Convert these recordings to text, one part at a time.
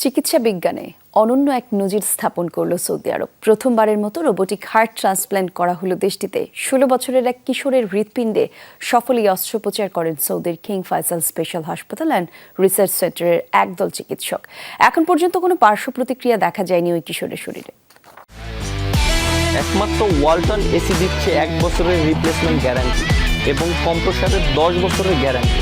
চিকিৎসা বিজ্ঞানে অনন্য এক নজির স্থাপন করল সৌদি আরব। প্রথমবারের মতো রোবোটিক হার্ট ট্রান্সপ্ল্যান্ট করা হলো দেশটিতে। 16 বছরের এক কিশোরের হৃৎপিণ্ডে সফল অস্ত্রোপচার করেন সৌদির কিং ফয়সাল স্পেশাল হাসপাতাল অ্যান্ড রিসার্চ সেন্টারের একদল চিকিৎসক। এখন পর্যন্ত কোনো পার্শ্ব প্রতিক্রিয়া দেখা যায়নি ওই কিশোরের শরীরে। একমাত্র ওয়ালটন এসি দিচ্ছে 1 বছরের রিপ্লেসমেন্ট গ্যারান্টি এবং কম্প্রেসারের 10 বছরের গ্যারান্টি।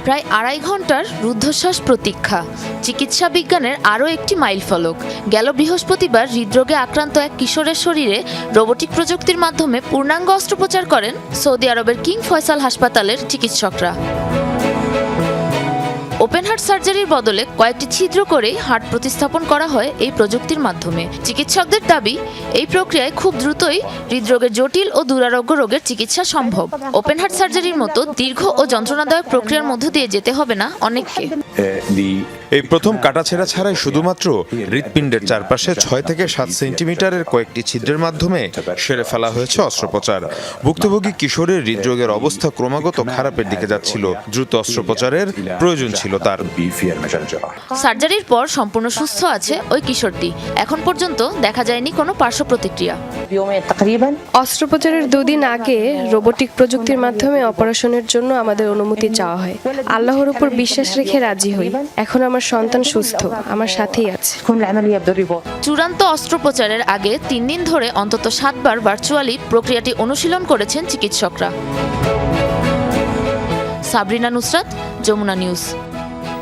প্রায় 2.5 ঘন্টার রুদ্ধশ্বাস প্রতীক্ষা চিকিৎসা বিজ্ঞানের আরও একটি মাইলফলক। গেল বৃহস্পতিবার হৃদরোগে আক্রান্ত এক কিশোরের শরীরে রোবোটিক প্রযুক্তির মাধ্যমে পূর্ণাঙ্গ অস্ত্রোপচার করেন সৌদি আরবের কিং ফয়সাল হাসপাতালের চিকিৎসকরা। ওপেন হার্ট সার্জারির বদলে কয়েকটি ছিদ্র করেই হার্ট প্রতিস্থাপন করা হয় এই প্রযুক্তির মাধ্যমে। চিকিৎসকদের দাবি, এই প্রক্রিয়ায় খুব দ্রুতই হৃদরোগের জটিল ও দুরারোগ্য রোগের চিকিৎসা সম্ভব। ওপেন হার্ট সার্জারির মতো দীর্ঘ ও যন্ত্রণাদায়ক প্রক্রিয়ার মধ্য দিয়ে যেতে হবে না অনেককে। এই প্রথম কাটাছেঁড়া ছাড়াই শুধুমাত্র হৃৎপিণ্ডের চারপাশে 6 থেকে 7 সেন্টিমিটারের কয়েকটি ছিদ্রের মাধ্যমে সেরে ফেলা হয়েছে অস্ত্রোপচার। ভুক্তভোগী কিশোরের হৃদরোগের অবস্থা ক্রমাগত খারাপের দিকে যাচ্ছিল। দ্রুত অস্ত্রোপচারের প্রয়োজন ছিল তার। সার্জারির পর সম্পূর্ণ সুস্থ আছে ওই কিশোরটি। এখন পর্যন্ত দেখা যায়নি কোনো পার্শ্ব প্রতিক্রিয়া। অস্ত্রোপচারের 2 দিন আগে রোবোটিক প্রযুক্তির মাধ্যমে অপারেশনের জন্য আমাদের অনুমতি চাওয়া হয়। আল্লাহর উপর বিশ্বাস রেখে রাজি হই। এখন আমার সন্তান সুস্থ, আমার সাথেই আছে। চূড়ান্ত অস্ত্রোপচারের আগে 3 দিন ধরে অন্তত 7 বার ভার্চুয়ালি প্রক্রিয়াটি অনুশীলন করেছেন চিকিৎসকরা। সাবরিনা নুসরাত, যমুনা নিউজ।